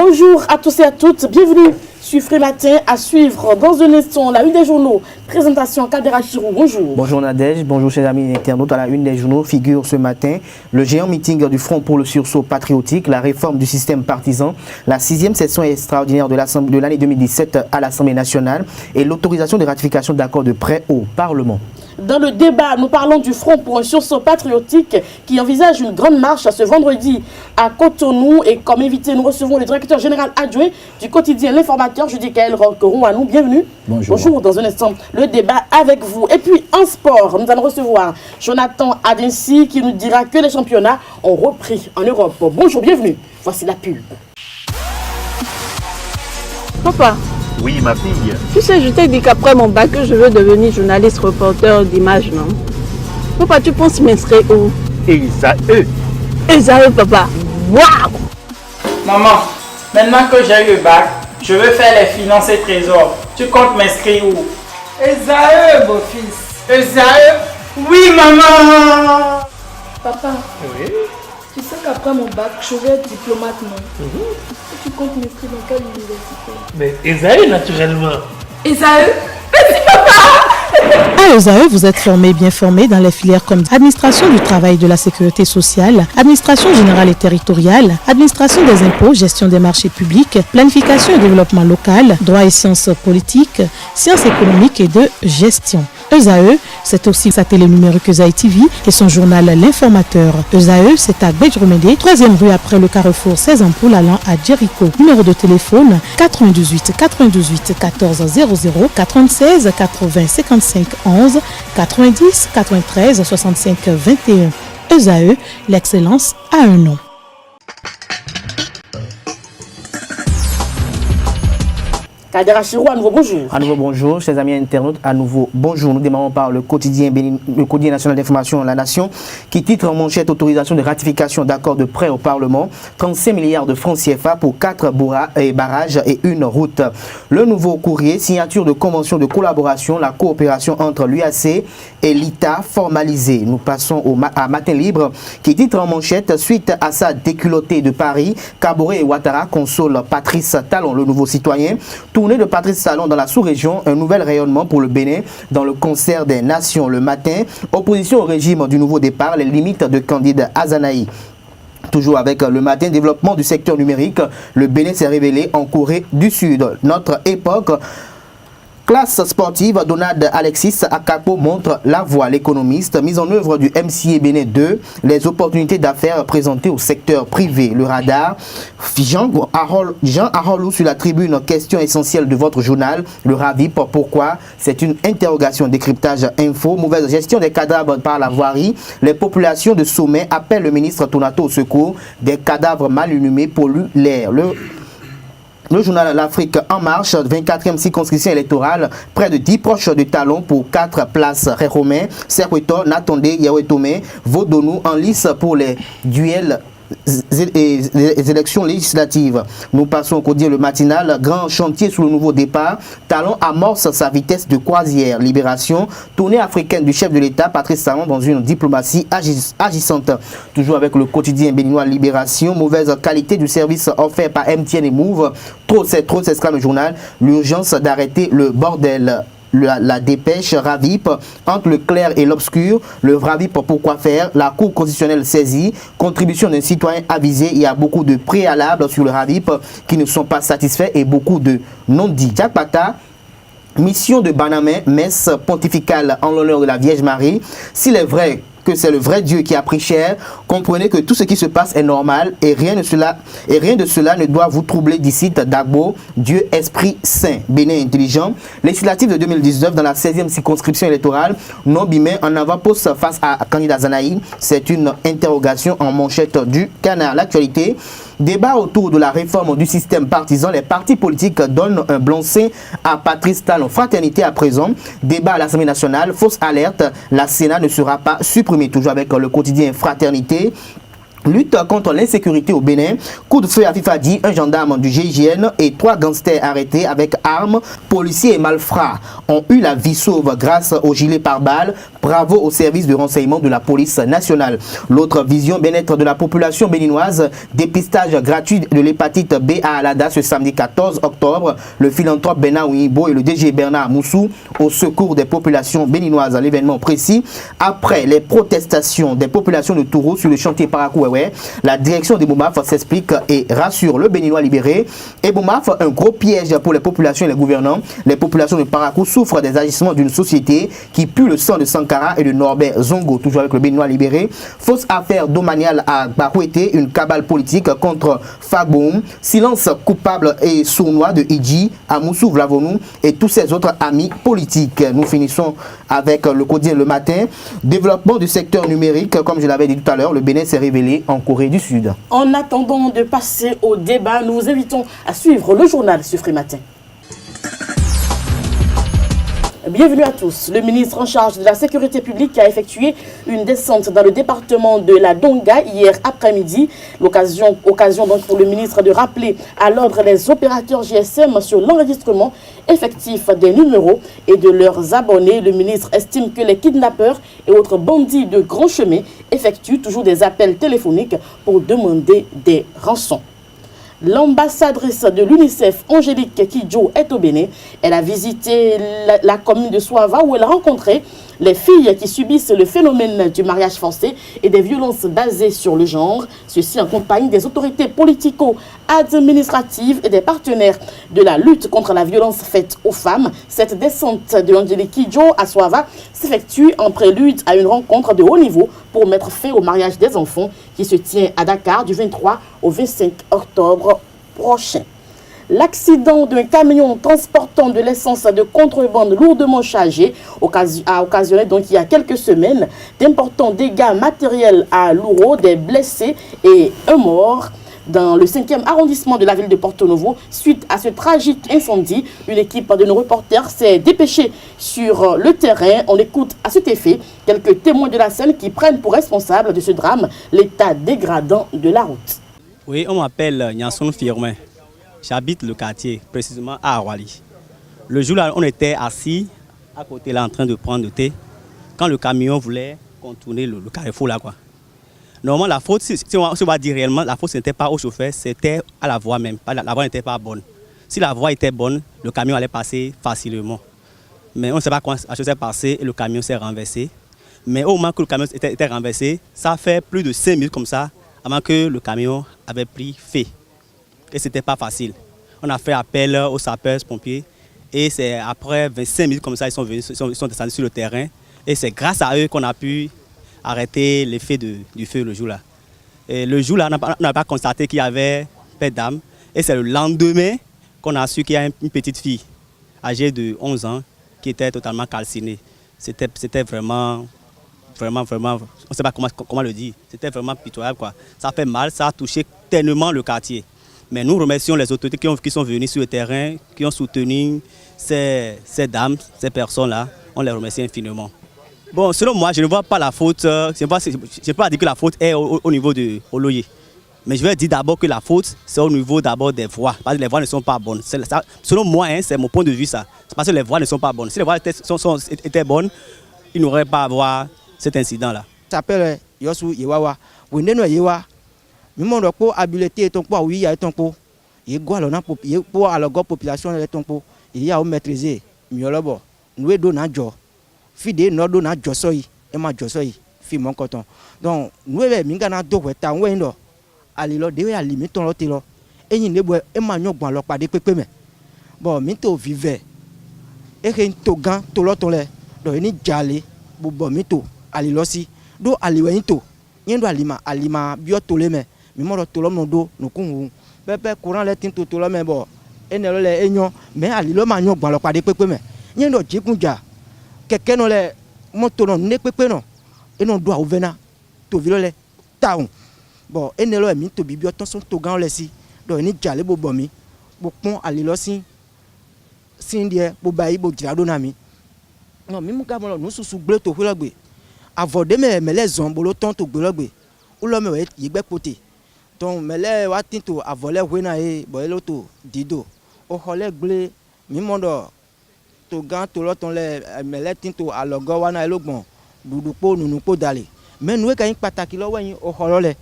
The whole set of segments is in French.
Bonjour à tous et à toutes, bienvenue sur Free Matin, à suivre dans un instant la une des journaux. Présentation Kadera Chirou, bonjour. Bonjour Nadège, bonjour chers amis internautes. À la une des journaux figure ce matin le géant meeting du Front pour le sursaut patriotique, la réforme du système partisan, la 6e session extraordinaire de l'année 2017 à l'Assemblée nationale et l'autorisation de ratification d'accords de prêt au Parlement. Dans le débat, nous parlons du Front pour un sursaut patriotique qui envisage une grande marche ce vendredi à Cotonou. Et comme invité, nous recevons le directeur général adjoint du quotidien L'Informateur, Judicaël Roquerouanou. Bienvenue. Bonjour. Bonjour, dans un instant, le débat avec vous. Et puis, en sport, nous allons recevoir Jonathan Adensi qui nous dira que les championnats ont repris en Europe. Bonjour, bienvenue. Voici la pub. Papa. Oui, ma fille. Tu sais, je t'ai dit qu'après mon bac, je veux devenir journaliste reporter d'images, non? Papa, tu penses m'inscrire où? Esaü, papa. Waouh! Maman, maintenant que j'ai eu le bac, je veux faire les finances et trésors. Tu comptes m'inscrire où? Esaü, beau-fils. Esaü? Oui, maman! Papa, Oui. tu sais qu'après mon bac, je vais être diplomate, non? Et tu comptes m'inscrire dans quelle université? Mais Esaü, naturellement. Esaü? À Esaü, vous êtes formé, bien formé dans les filières comme administration du travail et de la sécurité sociale, administration générale et territoriale, administration des impôts, gestion des marchés publics, planification et développement local, droit et sciences politiques, sciences économiques et de gestion. Esaü, c'est aussi sa télé numérique Esaü TV et son journal L'Informateur. Esaü, c'est à Bedjromedé, 3e rue après le carrefour 16 ampoules allant à Jericho. Numéro de téléphone 98 98 14 00 96 80 55 11 90 93 65 21. Esaü, l'excellence a un nom. Kadera Chirou, à nouveau bonjour. À nouveau bonjour, chers amis internautes, à nouveau bonjour. Nous démarrons par le quotidien national d'information La Nation qui titre en manchette autorisation de ratification d'accords de prêt au Parlement, 35 milliards de francs CFA pour 4 barrages et une route. Le nouveau courrier, signature de convention de collaboration, la coopération entre l'UAC et l'ITA formalisée. Nous passons à Matin Libre qui titre en manchette suite à sa déculottée de Paris, Kaboré et Ouattara consolent Patrice Talon, le nouveau citoyen. Tournée de Patrice Talon dans la sous-région, un nouvel rayonnement pour le Bénin dans le concert des nations le matin. Opposition au régime du nouveau départ, les limites de Candide Azanaï. Toujours avec le matin, développement du secteur numérique, le Bénin s'est révélé en Corée du Sud. Notre époque. Classe sportive, Donald Alexis Akapo montre la voie. L'économiste, mise en œuvre du MCA Bénin 2, les opportunités d'affaires présentées au secteur privé. Le radar, Jean Arolou sur la tribune, question essentielle de votre journal, le RAVIP, pourquoi? C'est une interrogation, décryptage info, mauvaise gestion des cadavres par la voirie, les populations de sommet appellent le ministre Tonato au secours, des cadavres mal inhumés polluent l'air. Le journal L'Afrique en marche, 24e circonscription électorale, près de 10 proches de Talon pour 4 places. Réromain, Serweto, Natondé, Yahweh-Tomé, Vaudonou en lice pour les duels et les élections législatives. Nous passons au quotidien le matinal, grand chantier sous le nouveau départ. Talon amorce sa vitesse de croisière. Libération, tournée africaine du chef de l'État, Patrice Talon dans une diplomatie agissante. Toujours avec le quotidien béninois Libération, mauvaise qualité du service offert par MTN et Move. Trop, s'exclame le journal. L'urgence d'arrêter le bordel. La dépêche RAVIP entre le clair et l'obscur, le RAVIP pourquoi faire, la Cour constitutionnelle saisie, contribution d'un citoyen avisé, il y a beaucoup de préalables sur le RAVIP qui ne sont pas satisfaits et beaucoup de non-dits. Jack Pata, mission de Banamé, messe pontificale en l'honneur de la Vierge Marie, s'il est vrai que c'est le vrai Dieu qui a pris cher, comprenez que tout ce qui se passe est normal et rien de cela ne doit vous troubler d'ici Dagbo, Dieu Esprit Saint, Bénin intelligent. Législative de 2019 dans la 16e circonscription électorale, non-bimé en avant-poste face à Candide Azanaï, c'est une interrogation en manchette du Canard. L'actualité, débat autour de la réforme du système partisan, les partis politiques donnent un blanc-seing à Patrice Talon. Fraternité à présent, débat à l'Assemblée nationale, fausse alerte, la Sénat ne sera pas supprimée. Toujours avec le quotidien Fraternité. Lutte contre l'insécurité au Bénin. Coup de feu à Fifadi, un gendarme du GIGN et 3 gangsters arrêtés avec armes. Policiers et malfrats ont eu la vie sauve grâce au gilet pare-balles. Bravo au service de renseignement de la police nationale. L'autre vision, bien-être de la population béninoise, dépistage gratuit de l'hépatite B à Alada ce samedi 14 octobre. Le philanthrope Bernard Ouibo et le DG Bernard Moussou au secours des populations béninoises. L'événement précis, après les protestations des populations de Touro sur le chantier Parakouéoué, la direction des Boumaf s'explique et rassure le Béninois libéré. Et Boumaf, un gros piège pour les populations et les gouvernants. Les populations de Parakou souffrent des agissements d'une société qui pue le sang de Sankara et de Norbert Zongo, toujours avec le Béninois libéré. Fausse affaire domaniale à Barouété, une cabale politique contre Fagboum. Silence coupable et sournois de Idji, à Moussou Vlavonou et tous ses autres amis politiques. Nous finissons avec le quotidien Le Matin. Développement du secteur numérique, comme je l'avais dit tout à l'heure, le Bénin s'est révélé en Corée du Sud. En attendant de passer au débat, nous vous invitons à suivre le journal sur Free Matin. Bienvenue à tous. Le ministre en charge de la sécurité publique a effectué une descente dans le département de la Donga hier après-midi. Occasion donc pour le ministre de rappeler à l'ordre les opérateurs GSM sur l'enregistrement effectif des numéros et de leurs abonnés. Le ministre estime que les kidnappeurs et autres bandits de grand chemin effectuent toujours des appels téléphoniques pour demander des rançons. L'ambassadrice de l'UNICEF, Angélique Kidjo, est au Bénin. Elle a visité la commune de Soava où elle a rencontré les filles qui subissent le phénomène du mariage forcé et des violences basées sur le genre. Ceci en compagnie des autorités politico-administratives et des partenaires de la lutte contre la violence faite aux femmes. Cette descente de Angélique Kidjo à Soava s'effectue en prélude à une rencontre de haut niveau pour mettre fin au mariage des enfants qui se tient à Dakar du 23 au 25 octobre prochain. L'accident d'un camion transportant de l'essence de contrebande lourdement chargée a occasionné donc il y a quelques semaines d'importants dégâts matériels à Louro, des blessés et un mort. Dans le 5e arrondissement de la ville de Porto Novo, suite à ce tragique incendie, une équipe de nos reporters s'est dépêchée sur le terrain. On écoute à cet effet quelques témoins de la scène qui prennent pour responsable de ce drame l'état dégradant de la route. Oui, on m'appelle Nyanson Firmin. J'habite le quartier, précisément à Awali. Le jour-là, on était assis à côté là en train de prendre le thé quand le camion voulait contourner le carrefour là quoi. Normalement, la faute, si on va dire réellement, la faute, ce n'était pas au chauffeur, c'était à la voie même. La voie n'était pas bonne. Si la voie était bonne, le camion allait passer facilement. Mais on ne sait pas comment la chose s'est passée et le camion s'est renversé. Mais au moment que le camion était renversé, ça fait plus de 5 minutes comme ça avant que le camion avait pris feu. Et ce n'était pas facile. On a fait appel aux sapeurs-pompiers et c'est après 25 minutes comme ça, ils sont descendus sur le terrain. Et c'est grâce à eux qu'on a pu arrêter l'effet du feu le jour-là. Et le jour-là, on n'a pas constaté qu'il y avait pas d'âme. Et c'est le lendemain qu'on a su qu'il y a une petite fille âgée de 11 ans qui était totalement calcinée. C'était vraiment, on ne sait pas comment le dire. C'était vraiment pitoyable, quoi. Ça fait mal, ça a touché tellement le quartier. Mais nous remercions les autorités qui sont venues sur le terrain, qui ont soutenu ces dames, ces personnes-là. On les remercie infiniment. Bon, selon moi, je ne vois pas la faute. Je ne peux pas dire que la faute est au niveau de Oloye. Mais je vais dire d'abord que la faute, c'est au niveau d'abord des voies. Parce que les voies ne sont pas bonnes. Selon moi, c'est mon point de vue ça. C'est parce que les voies ne sont pas bonnes. Si les voies étaient bonnes, il n'aurait pas à avoir cet incident-là. Ça s'appelle Yosu Yewawa. Vous n'êtes pas Yewa. Nous avons habilité ton poids, oui, il y a ton pot. Il y a pour la population de ton pot. Il y a maîtrisé. Miolobo. Nous avons donné un job. Fide no donné un job soyi. Et ma job soyi. Fi mon coton. Donc, nous avons mis un dos de temps. Alilo, de la limite ton lot. Et nous avons Emmanuel Bois pas de pépé. Bon, minto vive. Et que to gan, to lot on les. Donc, il y a jali. Bon, minto. Alilo si. Do aliwento. Yendo alima bio toleme. Mimoro tolom no do no kungu. Pepe courant les tinto tolome bo. Enelo le enyo mais alilo manyo gban lo pade pepe me. Yendo jikunja. Keke no le moto no ne pepe no. Eno do ovena to vilo le taun. Bon enelo mi to bibio ton son to gan le si. Do ni jale bo bomi. Bo pon alilo si die bo bayi bo jirado na mi. Non mi muka mo no susu gble to hulogbe. Avant de me les zombes le temps to globé ou l'homme est yigbe côté donc me les wa tinto avole wena e boyelo to dido o hole gble mi mondo to gan to lo ton le me les tinto alogo wana elogbon dudupo nunupo dale mais nous quand pataki lo wa yin o holole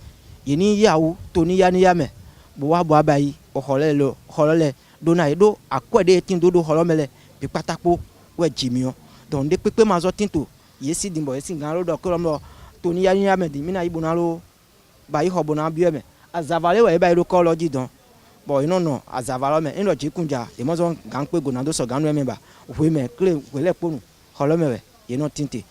yini yawo toni yani yame bo wa bo abayi o holole dona edo akwede tin do holomele bi patako we jimio donc de pepe mazo tinto yesi dimbo yesi ngalo do ko toni yani yame di mina ibonalo bayi hobona bieme azavale we bayi do ko loji don bon non azavalo me ino jikunja e mozo gangpe gonando so ganu memba we me kle wele ponu holomele yeno tinte.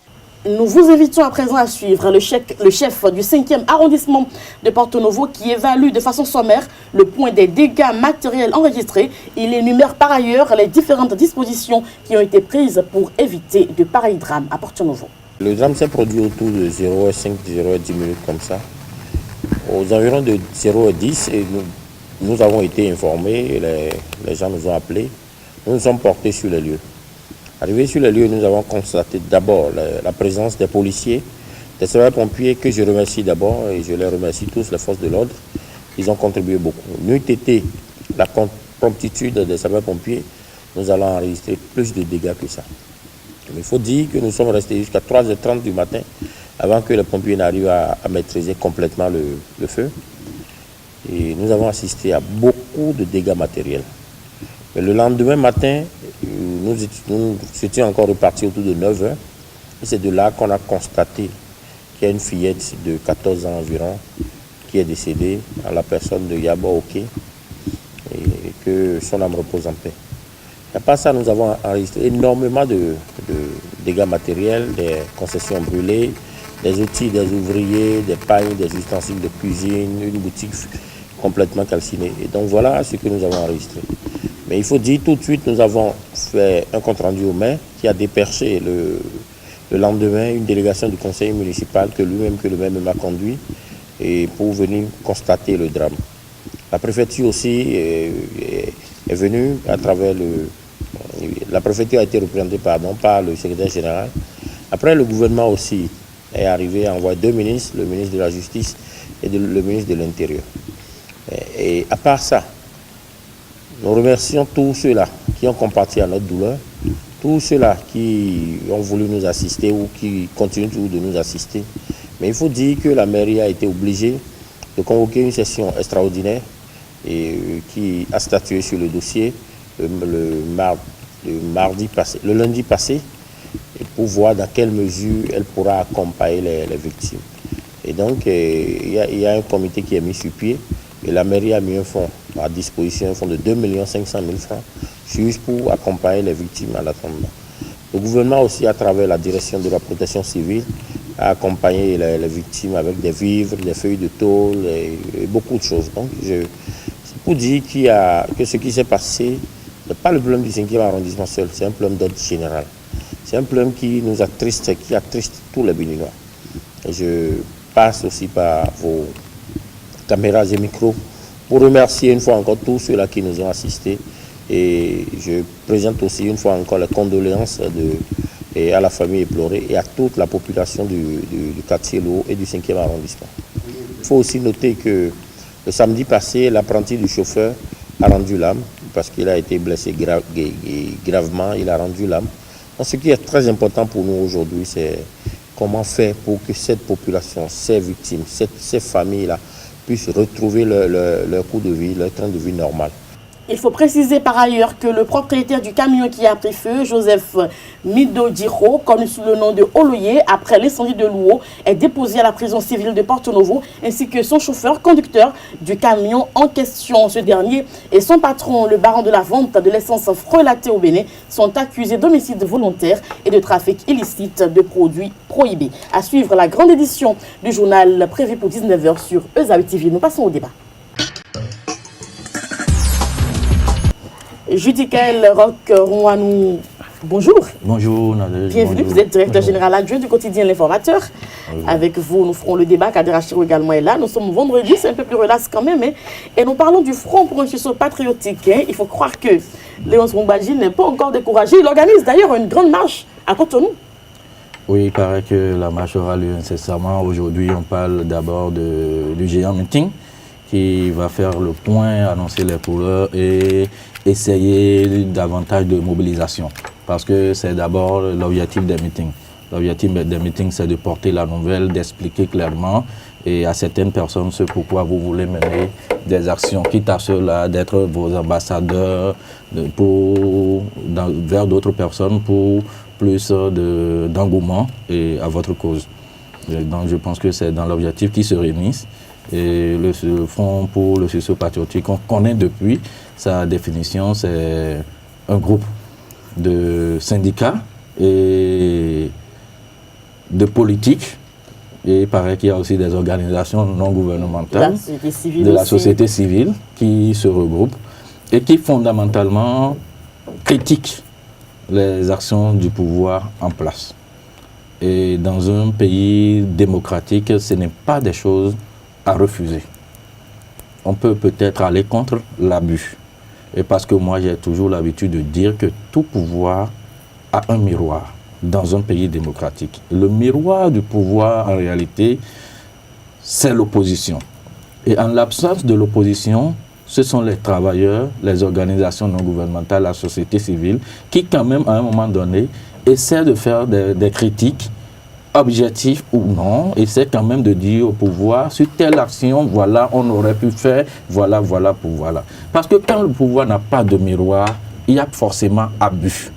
Nous vous invitons à présent à suivre le chef du 5e arrondissement de Porto-Novo qui évalue de façon sommaire le point des dégâts matériels enregistrés. Il énumère par ailleurs les différentes dispositions qui ont été prises pour éviter de pareils drames à Porto-Novo. Le drame s'est produit autour de 0h05, 0h10 minutes comme ça. Aux environs de 0h10, et nous avons été informés, les gens nous ont appelés, nous nous sommes portés sur les lieux. Arrivés sur les lieux, nous avons constaté d'abord la présence des policiers, des sapeurs-pompiers que je remercie d'abord et je les remercie tous, les forces de l'ordre. Ils ont contribué beaucoup. N'eût été la promptitude des sapeurs-pompiers, nous allons enregistrer plus de dégâts que ça. Mais il faut dire que nous sommes restés jusqu'à 3h30 du matin avant que les pompiers n'arrivent à maîtriser complètement le feu. Et nous avons assisté à beaucoup de dégâts matériels. Mais le lendemain matin, nous étions encore repartis autour de 9h. Et c'est de là qu'on a constaté qu'il y a une fillette de 14 ans environ qui est décédée en la personne de Yabo Oké et que son âme repose en paix. À part ça, nous avons enregistré énormément de dégâts matériels, des concessions brûlées, des outils des ouvriers, des pailles, des ustensiles de cuisine, une boutique complètement calcinée. Et donc voilà ce que nous avons enregistré. Mais il faut dire tout de suite, nous avons fait un compte-rendu au maire qui a déperché le lendemain une délégation du conseil municipal que le maire m'a conduit et pour venir constater le drame. La préfecture aussi est venue à travers la préfecture a été représentée par le secrétaire général. Après, le gouvernement aussi est arrivé à envoyer 2 ministres, le ministre de la Justice et le ministre de l'Intérieur. Et à part ça, nous remercions tous ceux-là qui ont comparti à notre douleur, tous ceux-là qui ont voulu nous assister ou qui continuent toujours de nous assister. Mais il faut dire que la mairie a été obligée de convoquer une session extraordinaire et qui a statué sur le dossier le lundi passé pour voir dans quelle mesure elle pourra accompagner les victimes. Et donc, il y a un comité qui est mis sur pied et la mairie a mis un fonds à disposition, un fonds de 2 500 000 francs, juste pour accompagner les victimes à l'attendement. Le gouvernement aussi, à travers la direction de la protection civile, a accompagné les victimes avec des vivres, des feuilles de tôle et beaucoup de choses. Donc, c'est pour dire que ce qui s'est passé n'est pas le problème du 5e arrondissement seul, c'est un problème d'ordre général. C'est un problème qui nous attriste, qui attriste tous les Béninois. Et je passe aussi par vos caméras et micros pour remercier une fois encore tous ceux-là qui nous ont assistés. Et je présente aussi une fois encore les condoléances à la famille éplorée et à toute la population du quartier Lo et du 5e arrondissement. Il faut aussi noter que le samedi passé, l'apprenti du chauffeur a rendu l'âme parce qu'il a été blessé gravement, il a rendu l'âme. Donc, ce qui est très important pour nous aujourd'hui, c'est comment faire pour que cette population, ces victimes, ces familles-là puissent retrouver leur cours de vie, leur train de vie normal. Il faut préciser par ailleurs que le propriétaire du camion qui a pris feu, Joseph Midodiro, connu sous le nom de Oloye, après l'incendie de Louo, est déposé à la prison civile de Porto-Novo, ainsi que son chauffeur, conducteur du camion en question. Ce dernier et son patron, le baron de la vente de l'essence frelatée au Bénin, sont accusés d'homicide volontaire et de trafic illicite de produits prohibés. À suivre la grande édition du journal prévu pour 19h sur Ezawi TV. Nous passons au débat. Judicaël Roch-Rouanou, bonjour. Bonjour Nadège. Bienvenue, bonjour. Vous êtes directeur général adjoint du quotidien L'Informateur. Avec vous, nous ferons le débat. Kader Achirou également est là. Nous sommes vendredi, c'est un peu plus relax quand même. Et nous parlons du Front pour un sursaut patriotique. Il faut croire que Léonce Moubadji n'est pas encore découragé. Il organise d'ailleurs une grande marche à Cotonou. Oui, il paraît que la marche aura lieu incessamment. Aujourd'hui, on parle d'abord du géant meeting qui va faire le point, annoncer les couleurs et essayer davantage de mobilisation. Parce que c'est d'abord l'objectif des meetings. L'objectif des meetings, c'est de porter la nouvelle, d'expliquer clairement et à certaines personnes ce pourquoi vous voulez mener des actions, quitte à cela d'être vos ambassadeurs vers d'autres personnes pour plus d'engouement et à votre cause. Et donc je pense que c'est dans l'objectif qu'ils se réunissent. Et le Front pour le sursaut patriotique, on connaît depuis sa définition, c'est un groupe de syndicats et de politiques. Et il paraît qu'il y a aussi des organisations non gouvernementales de la société civile qui se regroupent et qui fondamentalement critiquent les actions du pouvoir en place. Et dans un pays démocratique, ce n'est pas des choses à refuser. On peut peut-être aller contre l'abus. Et parce que moi, j'ai toujours l'habitude de dire que tout pouvoir a un miroir dans un pays démocratique. Le miroir du pouvoir, en réalité, c'est l'opposition. Et en l'absence de l'opposition, ce sont les travailleurs, les organisations non gouvernementales, la société civile, qui quand même, à un moment donné, essaient de faire des critiques, objectifs ou non, essaient quand même de dire au pouvoir, sur telle action, voilà, on aurait pu faire, voilà, voilà, pour voilà. Parce que quand le pouvoir n'a pas de miroir, il y a forcément abus.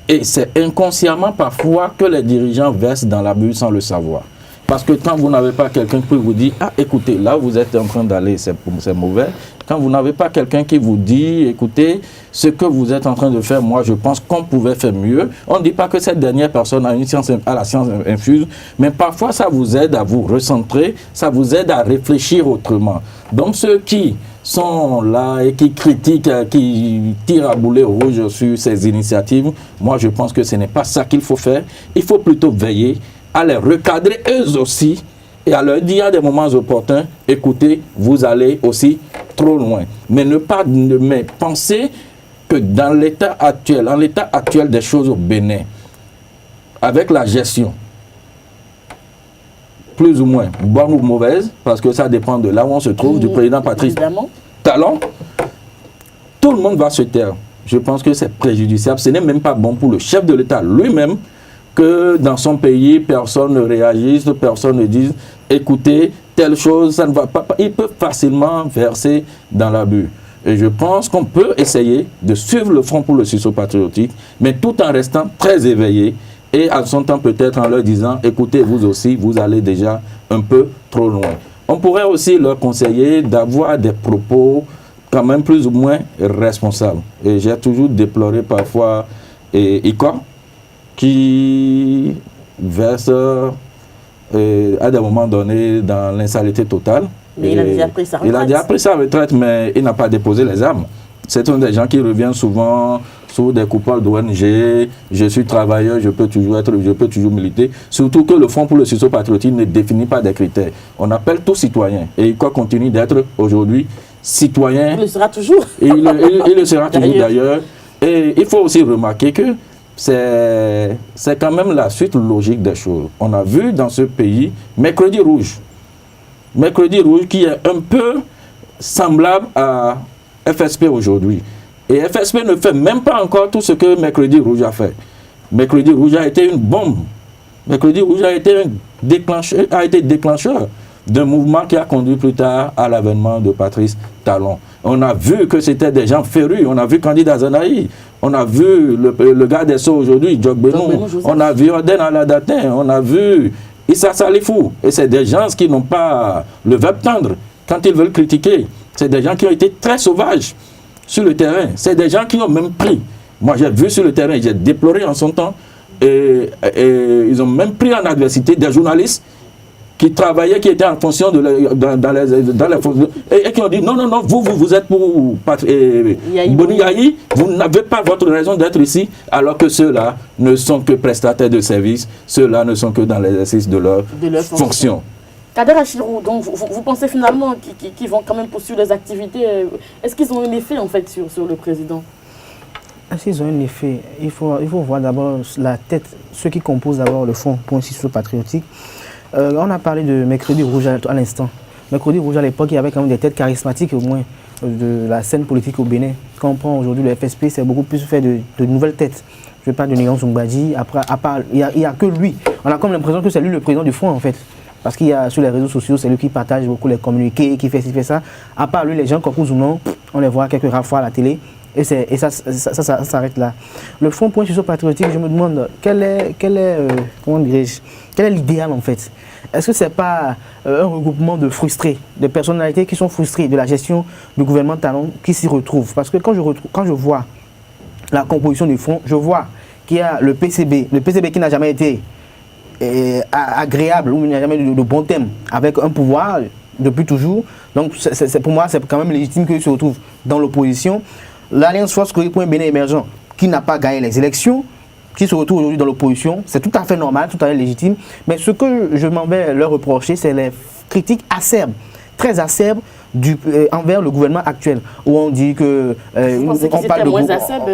Et c'est inconsciemment parfois que les dirigeants versent dans l'abus sans le savoir. Parce que quand vous n'avez pas quelqu'un qui vous dit « Ah, écoutez, là vous êtes en train d'aller, c'est mauvais », quand vous n'avez pas quelqu'un qui vous dit « Écoutez, ce que vous êtes en train de faire, moi je pense qu'on pouvait faire mieux », on ne dit pas que cette dernière personne a la science infuse, mais parfois ça vous aide à vous recentrer, ça vous aide à réfléchir autrement. Donc ceux qui sont là et qui critiquent, qui tirent à boulet rouge sur ces initiatives, moi je pense que ce n'est pas ça qu'il faut faire. Il faut plutôt veiller à les recadrer eux aussi et à leur dire à des moments opportuns, écoutez, vous allez aussi trop loin. Mais mais pensez que dans l'état actuel des choses au Bénin, avec la gestion, plus ou moins bonne ou mauvaise, parce que ça dépend de là où on se trouve, du président Patrice Talon, tout le monde va se taire. Je pense que c'est préjudiciable. Ce n'est même pas bon pour le chef de l'État lui-même que dans son pays, personne ne réagisse, personne ne dise « Écoutez, telle chose, ça ne va pas ». Il peut facilement verser dans l'abus. Et je pense qu'on peut essayer de suivre le Front pour le sursaut patriotique, mais tout en restant très éveillé et à son temps peut-être en leur disant « Écoutez, vous aussi, vous allez déjà un peu trop loin ». On pourrait aussi leur conseiller d'avoir des propos quand même plus ou moins responsables. Et j'ai toujours déploré parfois ICOR, qui verse à des moments donnés dans l'insalité totale. Mais il a déjà pris sa retraite. Il a déjà pris sa retraite, mais il n'a pas déposé les armes. Ce sont des gens qui reviennent souvent sous des coupoles d'ONG, je suis travailleur, je peux toujours militer. Surtout que le Front pour le sursaut patriotique ne définit pas des critères. On appelle tout citoyen. Et il continue d'être aujourd'hui citoyen. Il le sera toujours. Il le sera toujours d'ailleurs. Et il faut aussi remarquer que c'est quand même la suite logique des choses. On a vu dans ce pays Mercredi Rouge. Mercredi Rouge qui est un peu semblable à FSP aujourd'hui. Et FSP ne fait même pas encore tout ce que Mercredi Rouge a fait. Mercredi Rouge a été une bombe. Mercredi Rouge a été déclencheur d'un mouvement qui a conduit plus tard à l'avènement de Patrice Talon. On a vu que c'était des gens férus. On a vu Candidat Zanaï. On a vu le gars des Sceaux aujourd'hui, Djok Benou. On a vu Oden Aladatin. On a vu Issa Salifou. Et c'est des gens qui n'ont pas le verbe tendre quand ils veulent critiquer. C'est des gens qui ont été très sauvages sur le terrain. C'est des gens qui ont même pris. Moi, j'ai vu sur le terrain, j'ai déploré en son temps. Et ils ont même pris en adversité des journalistes qui travaillaient, qui étaient en fonction dans les fonctions, et qui ont dit non, vous êtes pour Boni Yahi, vous n'avez pas votre raison d'être ici, alors que ceux-là ne sont que prestataires de services, ceux-là ne sont que dans l'exercice de leur fonction. Kader Achirou, donc vous pensez finalement qu'ils vont quand même poursuivre des activités. Est-ce qu'ils ont un effet en fait sur le président? S'ils ont un effet, il faut voir d'abord la tête, ceux qui composent d'abord le Front pour un sursaut patriotique. On a parlé de Mercredi Rouge à l'instant. Mercredi Rouge à l'époque, il y avait quand même des têtes charismatiques au moins de la scène politique au Bénin. Quand on prend aujourd'hui le FSP, c'est beaucoup plus fait de nouvelles têtes. je ne vais pas de Néon Zungbadji, après, à part, il n'y a que lui. On a comme l'impression que c'est lui le président du front en fait. Parce qu'il y a sur les réseaux sociaux, c'est lui qui partage beaucoup les communiqués, qui fait ci, fait ça. À part lui, les gens comme Zounon, on les voit quelques rares fois à la télé. Et ça s'arrête là. Le Front pour une Succession Patriotique, je me demande quel est l'idéal en fait. Est-ce que ce n'est pas un regroupement de frustrés, de personnalités qui sont frustrées de la gestion du gouvernement Talon qui s'y retrouvent? Parce que quand je vois la composition du Front, je vois qu'il y a le PCB qui n'a jamais été agréable, où il n'y a jamais eu de bon thème, avec un pouvoir depuis toujours. Donc pour moi, c'est quand même légitime qu'il se retrouve dans l'opposition. L'Alliance Force pour un Bénin émergent qui n'a pas gagné les élections, qui se retrouve aujourd'hui dans l'opposition, c'est tout à fait normal, tout à fait légitime. Mais ce que je m'en vais leur reprocher, c'est les critiques acerbes, très acerbes, envers le gouvernement actuel, où on dit que on parle de moins acerbes,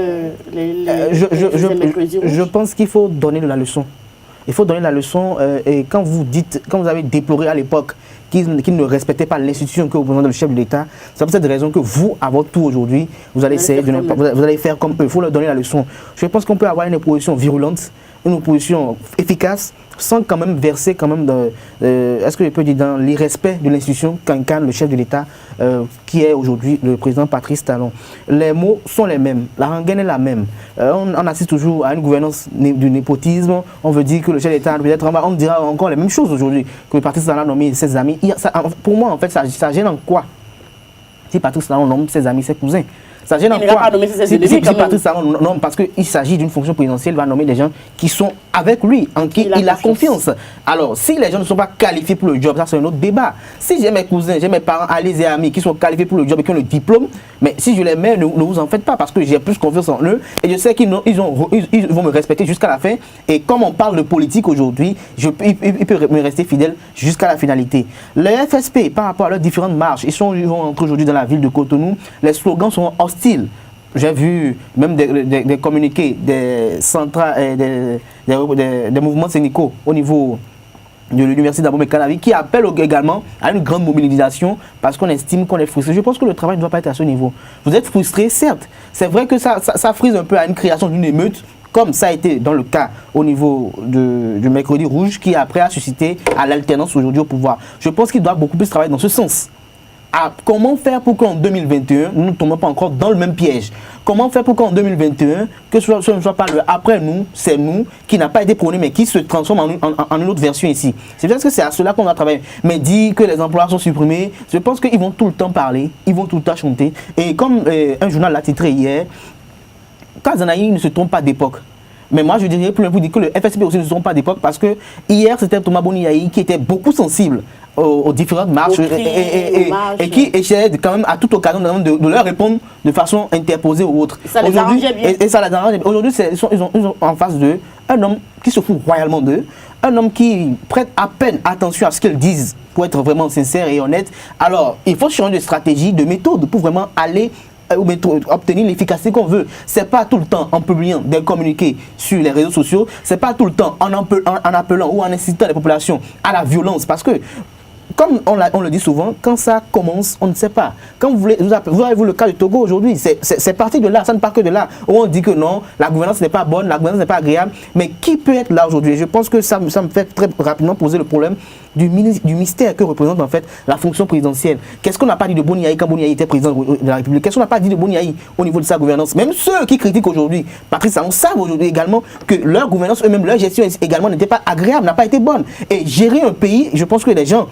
je pense qu'il faut donner de la leçon. Il faut donner la leçon et quand vous avez déploré à l'époque qu'ils ne respectaient pas l'institution que représente le chef de l'État, c'est pour cette raison que vous, à votre tour aujourd'hui, vous allez essayer vous allez faire comme eux. Il faut leur donner la leçon. Je pense qu'on peut avoir une opposition virulente, une opposition efficace, sans quand même verser quand même est-ce que je peux dire dans l'irrespect de l'institution qu'incarne le chef de l'État, qui est aujourd'hui le président Patrice Talon. Les mots sont les mêmes, la rengaine est la même. On assiste toujours à une gouvernance du népotisme. On veut dire que le chef de l'État peut-être on dira encore les mêmes choses aujourd'hui, que Patrice Talon a nommé ses amis. Pour moi, en fait, ça gêne en quoi si Patrice Talon nomme ses amis, ses cousins? Ça gêne en quoi si Patrice Talon nomme, parce qu'il s'agit d'une fonction présidentielle, il va nommer des gens qui sont avec lui, en qui il a confiance. Alors, si les gens ne sont pas qualifiés pour le job, ça c'est un autre débat. Si j'ai mes cousins, j'ai mes parents, alliés et amis qui sont qualifiés pour le job et qui ont le diplôme, mais si je les mets, ne vous en faites pas, parce que j'ai plus confiance en eux et je sais qu'ils vont me respecter jusqu'à la fin. Et comme on parle de politique aujourd'hui, ils peuvent me rester fidèles jusqu'à la finalité. Les FSP, par rapport à leurs différentes marches, ils vont entrer aujourd'hui dans la ville de Cotonou, les slogans sont hostiles. J'ai vu même des communiqués des mouvements syndicaux au niveau de l'université d'Abomey Calavi qui appellent également à une grande mobilisation parce qu'on estime qu'on est frustré. Je pense que le travail ne doit pas être à ce niveau. Vous êtes frustré, certes. C'est vrai que ça frise un peu à une création d'une émeute, comme ça a été dans le cas au niveau du Mercredi Rouge, qui après a suscité à l'alternance aujourd'hui au pouvoir. Je pense qu'il doit beaucoup plus travailler dans ce sens. Comment faire pour qu'en 2021, nous ne tombions pas encore dans le même piège? Comment faire pour qu'en 2021, que ce ne soit pas le après nous, c'est nous, qui n'a pas été prôné, mais qui se transforme en une autre version ici? C'est peut-être que c'est à cela qu'on doit travailler. Mais dire que les emplois sont supprimés, je pense qu'ils vont tout le temps parler, ils vont tout le temps chanter. Et comme un journal l'a titré hier, Kazanaï ne se trompe pas d'époque. Mais moi, je dirais plus loin pour dire que le FSP aussi ne se trompe pas d'époque parce que hier, c'était Thomas Boniaï qui était beaucoup sensible aux différentes marches et qui essayait quand même à toute occasion de leur répondre de façon interposée ou autre. Ça les arrangeait bien. Et ça les arrangeait bien. Aujourd'hui, ils ont en face d'eux un homme qui se fout royalement d'eux, un homme qui prête à peine attention à ce qu'ils disent pour être vraiment sincère et honnête. Alors, il faut changer de stratégie, de méthode pour vraiment aller obtenir l'efficacité qu'on veut. C'est pas tout le temps en publiant des communiqués sur les réseaux sociaux, c'est pas tout le temps en appelant ou en incitant les populations à la violence, parce que comme on le dit souvent, quand ça commence, on ne sait pas. Quand vous avez le cas du Togo aujourd'hui, c'est parti de là, ça ne part que de là, où on dit que non, la gouvernance n'est pas bonne, la gouvernance n'est pas agréable, mais qui peut être là aujourd'hui? Je pense que ça me fait très rapidement poser le problème du mystère que représente en fait la fonction présidentielle. Qu'est-ce qu'on n'a pas dit de Boniaï quand Boniaï était président de la République? Qu'est-ce qu'on n'a pas dit de Boniaï au niveau de sa gouvernance? Même ceux qui critiquent aujourd'hui Patrice Talon savent aujourd'hui également que leur gouvernance, eux-mêmes, leur gestion également n'était pas agréable, n'a pas été bonne. Et gérer un pays, je pense que les gens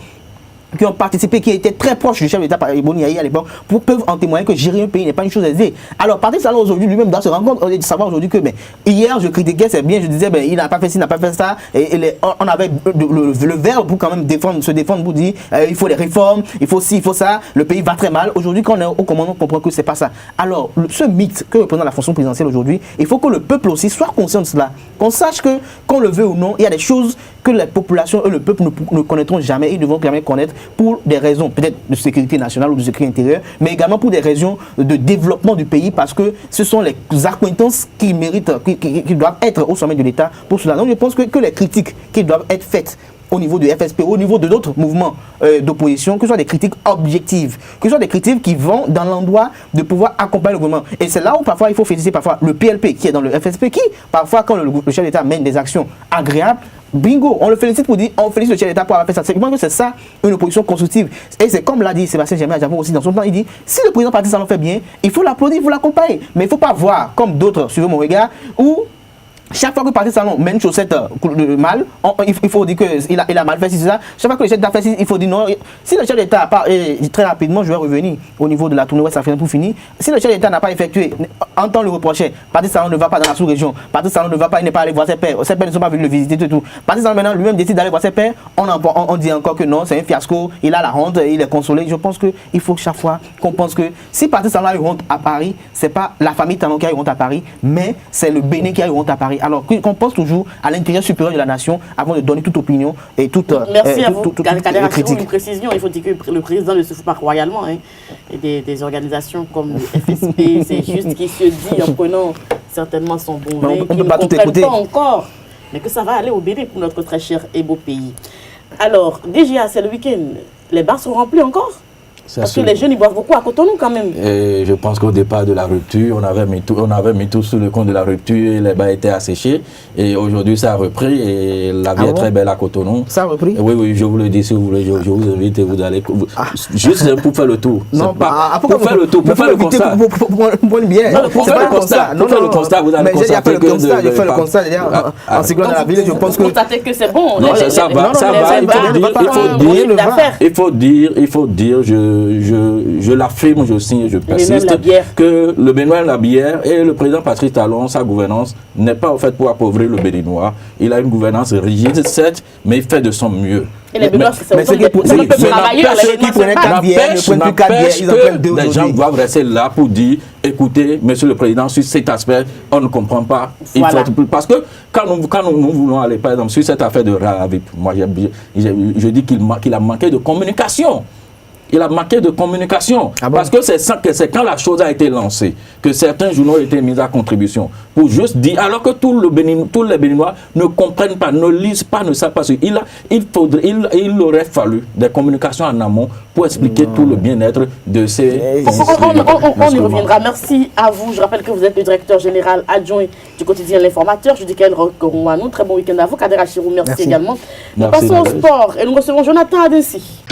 qui ont participé, qui étaient très proches du chef d'État Boniaï à l'époque, peuvent en témoigner que gérer un pays n'est pas une chose aisée. Alors Patrice Talon aujourd'hui lui-même doit se rendre compte de savoir aujourd'hui que hier je critiquais, c'est bien, je disais il n'a pas fait ci, il n'a pas fait ça, et on avait le verbe pour quand même se défendre pour dire il faut des réformes, il faut ci, il faut ça, le pays va très mal. Aujourd'hui quand on est au commandement, on comprend que c'est pas ça. Alors ce mythe que représente la fonction présidentielle aujourd'hui, il faut que le peuple aussi soit conscient de cela, qu'on sache que, qu'on le veut ou non, il y a des choses que les populations et le peuple ne connaîtront jamais, ils ne vont jamais connaître pour des raisons peut-être de sécurité nationale ou de sécurité intérieure, mais également pour des raisons de développement du pays, parce que ce sont les accointances qui méritent, qui doivent être au sommet de l'État pour cela. Donc je pense que les critiques qui doivent être faites au niveau du FSP, au niveau de d'autres mouvements d'opposition, que ce soit des critiques objectives, que ce soit des critiques qui vont dans l'endroit de pouvoir accompagner le gouvernement. Et c'est là où parfois il faut féliciter parfois le PLP qui est dans le FSP, qui parfois quand le chef d'État mène des actions agréables, bingo, on le félicite pour dire, on félicite le chef d'État pour avoir fait ça. Je pense que c'est ça, une opposition constructive. Et c'est comme l'a dit Sébastien Germain Adjamou aussi dans son temps, il dit, si le président Patrice Talon fait bien, il faut l'applaudir, il faut l'accompagner. Mais il ne faut pas voir, comme d'autres, suivez mon regard, où chaque fois que Patrice Talon met une chaussette mal, il faut dire qu'il a mal fait, si c'est ça. Chaque fois que le chef d'État fait, il faut dire non. Si le chef d'État part, très rapidement, je vais revenir au niveau de la tournée ouest africaine pour finir. Si le chef d'État n'a pas effectué, en temps le reprocher, Patrice Talon ne va pas dans la sous-région. Patrice Talon ne va pas, il n'est pas allé voir ses pères. Ses pères ne sont pas venus le visiter, tout. Patrice Talon maintenant lui-même décide d'aller voir ses pères. On dit encore que non, c'est un fiasco, il a la honte, il est consolé. Je pense qu'il faut chaque fois qu'on pense que si Patrice Talon a eu honte à Paris, c'est pas la famille Talon qui a eu honte à Paris, mais c'est le Bénin qui a eu honte à Paris. Alors qu'on pense toujours à l'intérêt supérieur de la nation avant de donner toute opinion et toute Merci à vous. critique. Une précision, il faut dire que le président ne se fout pas royalement. Hein. Et des organisations comme le FSP, c'est juste qu'il se dit en prenant certainement son bon vin, qu'il ne comprenne pas encore, mais que ça va aller au Bénin pour notre très cher et beau pays. Alors, déjà, c'est le week-end. Les bars sont remplis encore? Parce que les jeunes, ils boivent beaucoup à Cotonou quand même. Et je pense qu'au départ de la rupture, on avait mis tout sous le compte de la rupture et les bars étaient asséchés. Et aujourd'hui, ça a repris et la vie est très belle à Cotonou. Ça a repris? Oui, je vous le dis si vous voulez. Je vous invite et vous allez. Juste pour faire le tour. Non, pas pour faire le tour, pour faire le constat. Pour une bière. Pour faire le constat. Pour faire le constat, vous allez constater que. J'ai fait le constat en cyclant dans la ville. Je pense que. Constater que c'est bon. Non, ça va. Il faut dire, je l'affirme, je signe, je persiste, que le Bénin, la bière et le président Patrice Talon, sa gouvernance n'est pas au fait pour appauvrir le Béninois. Il a une gouvernance rigide, certes, mais il fait de son mieux. Et les Béninois, c'est ceux qui prenaient 4 bières, ne prennent plus 4 bières, ils en prennent 2 aujourd'hui. Les gens doivent rester là pour dire, écoutez, monsieur le président, sur cet aspect, on ne comprend pas. Voilà. Parce que quand nous voulons aller, par exemple, sur cette affaire de Ravip, moi je dis qu'il a manqué de communication. Il a manqué de communication. Parce que c'est quand la chose a été lancée que certains journaux ont été mis à contribution pour juste dire, alors que tous les Béninois ne comprennent pas, ne lisent pas, ne savent pas. Il aurait fallu des communications en amont pour expliquer tout le bien-être de ces on y reviendra. Merci à vous. Je rappelle que vous êtes le directeur général adjoint du quotidien L'Informateur. Je dis qu'elle recommande à nous. Très bon week-end à vous. Kader Achirou, merci également. Nous passons au sport et nous recevons Jonathan Adessi.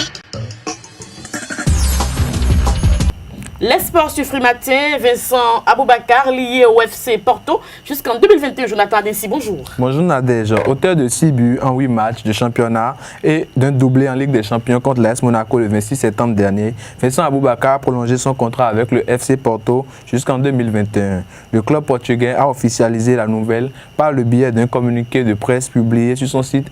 Les sports sur Free Matin, Vincent Aboubakar, lié au FC Porto jusqu'en 2021. Jonathan Adessi, bonjour. Bonjour Nadège, auteur de 6 buts en 8 matchs de championnat et d'un doublé en Ligue des Champions contre l'AS Monaco le 26 septembre dernier. Vincent Aboubakar a prolongé son contrat avec le FC Porto jusqu'en 2021. Le club portugais a officialisé la nouvelle par le biais d'un communiqué de presse publié sur son site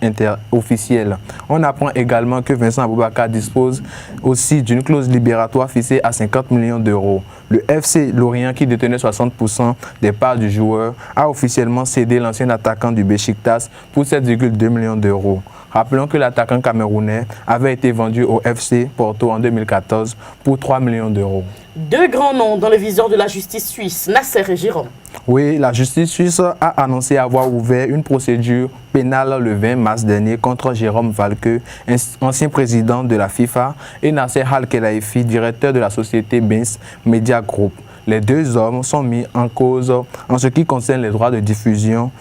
officiel. On apprend également que Vincent Aboubakar dispose aussi d'une clause libératoire fixée à 50 millions d'euros. Le FC Lorient, qui détenait 60% des parts du joueur, a officiellement cédé l'ancien attaquant du Beşiktaş pour 7,2 millions d'euros. Rappelons que l'attaquant camerounais avait été vendu au FC Porto en 2014 pour 3 millions d'euros. Deux grands noms dans le viseur de la justice suisse, Nasser et Jérôme. Oui, la justice suisse a annoncé avoir ouvert une procédure pénale le 20 mars dernier contre Jérôme Valcke, ancien président de la FIFA, et Nasser Al-Khelaifi, directeur de la société Benz Media Group. Les deux hommes sont mis en cause en ce qui concerne les droits de diffusion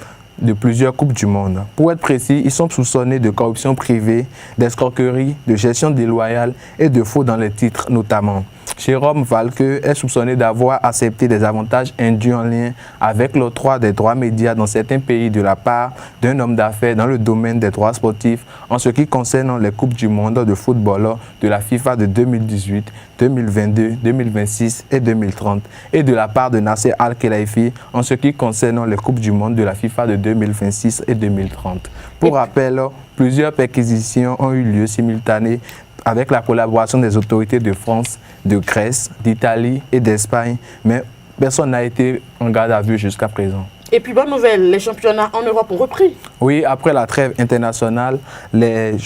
de plusieurs Coupes du Monde. Pour être précis, ils sont soupçonnés de corruption privée, d'escroquerie, de gestion déloyale et de faux dans les titres notamment. Jérôme Valcke est soupçonné d'avoir accepté des avantages indus en lien avec l'octroi des droits médias dans certains pays de la part d'un homme d'affaires dans le domaine des droits sportifs en ce qui concerne les Coupes du Monde de football de la FIFA de 2018, 2022, 2026 et 2030 et de la part de Nasser Al-Khelaifi en ce qui concerne les Coupes du Monde de la FIFA de 2026 et 2030. Pour rappel, plusieurs perquisitions ont eu lieu simultanées avec la collaboration des autorités de France, de Grèce, d'Italie et d'Espagne, mais personne n'a été en garde à vue jusqu'à présent. Et puis bonne nouvelle, les championnats en Europe ont repris. Oui, après la trêve internationale, les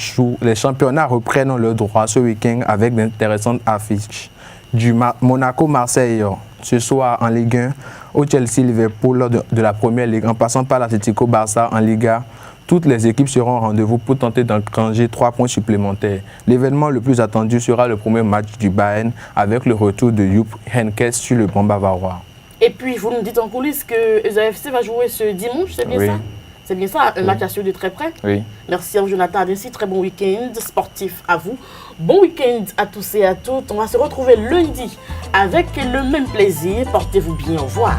championnats reprennent le droit ce week-end avec d'intéressantes affiches. Du Monaco-Marseille ce soir en Ligue 1, au Chelsea-Liverpool de la Première Ligue, en passant par l'Atlético Barça en Liga, Toutes les équipes seront au rendez-vous pour tenter d'engranger 3 points supplémentaires. L'événement le plus attendu sera le premier match du Bayern avec le retour de Jupp Heynckes sur le banc bavarois. Et puis, vous nous dites en coulisses que ESAFC va jouer ce dimanche, c'est bien ça? C'est bien ça, un match à suivre de très près. Oui. Merci à Jonathan Adessi, très bon week-end sportif à vous. Bon week-end à tous et à toutes. On va se retrouver lundi avec le même plaisir. Portez-vous bien, au revoir.